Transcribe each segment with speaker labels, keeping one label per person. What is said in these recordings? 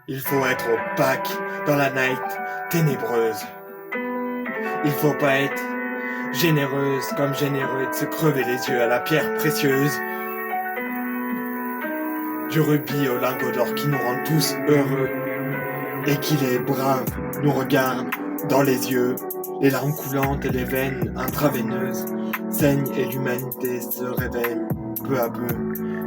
Speaker 1: Il faut être opaque dans la night ténébreuse. Il faut pas être généreuse comme généreux et de se crever les yeux à la pierre précieuse. Du rubis au lingot d'or qui nous rend tous heureux. Et qui les braves nous regardent dans les yeux. Les larmes coulantes et les veines intraveineuses saignent et l'humanité se réveille peu à peu.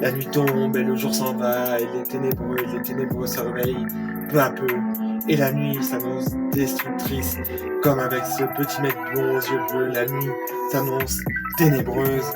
Speaker 1: La nuit tombe et le jour s'en va et les ténébreux se réveillent peu à peu. Et la nuit s'annonce destructrice, comme avec ce petit mec blond aux yeux bleus. La nuit s'annonce ténébreuse.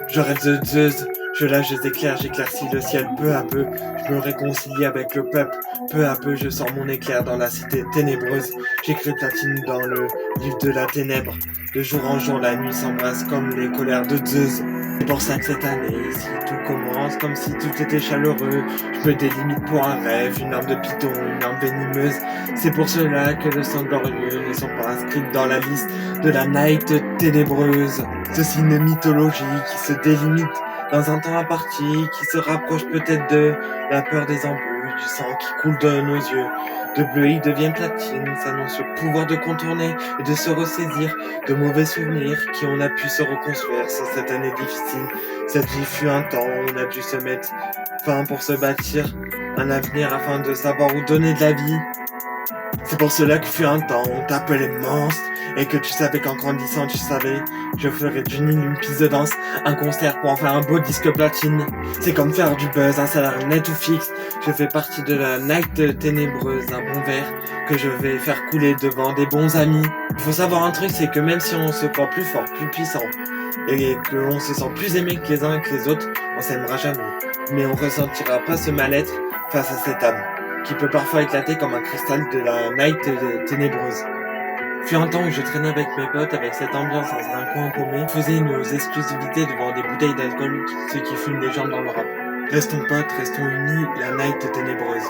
Speaker 1: Je rêve de Zeus, je lâche des éclairs, j'éclaircis le ciel peu à peu. Je me réconcilie avec le peuple, peu à peu je sors mon éclair dans la cité ténébreuse. J'écris platine dans le livre de la ténèbre. De jour en jour la nuit s'embrasse comme les colères de Zeus. C'est pour ça que cette année, si tout commence comme si tout était chaleureux, je me délimite pour un rêve, une arme de python, une arme venimeuse. C'est pour cela que le sang glorieux ne sont pas inscrits dans la liste de la night ténébreuse. Ceci une mythologie qui se délimite dans un temps imparti, qui se rapproche peut-être de la peur des embûches, du sang qui coule de nos yeux. De bleu ils deviennent platine, s'annonce le pouvoir de contourner et de se ressaisir de mauvais souvenirs qui on a pu se reconstruire sur cette année difficile. Cette vie fut un temps où on a dû se mettre fin pour se bâtir un avenir afin de savoir où donner de la vie. C'est pour cela que fut un temps où on t'appelait monstre et que tu savais qu'en grandissant tu savais je ferais d'une île une piste de danse, un concert pour en faire un beau disque platine. C'est comme faire du buzz, un salaire net ou fixe. Je fais partie de la night ténébreuse, un bon verre que je vais faire couler devant des bons amis. Il faut savoir un truc, c'est que même si on se croit plus fort, plus puissant et qu'on se sent plus aimé que les uns que les autres, on s'aimera jamais. Mais on ressentira pas ce mal-être face à cette âme qui peut parfois éclater comme un cristal de la night ténébreuse. Fut un temps où je traînais avec mes potes, avec cette ambiance dans un coin paumé, faisais nos exclusivités devant des bouteilles d'alcool, ce qui fut une légende dans le rap. Restons potes, restons unis, la night ténébreuse.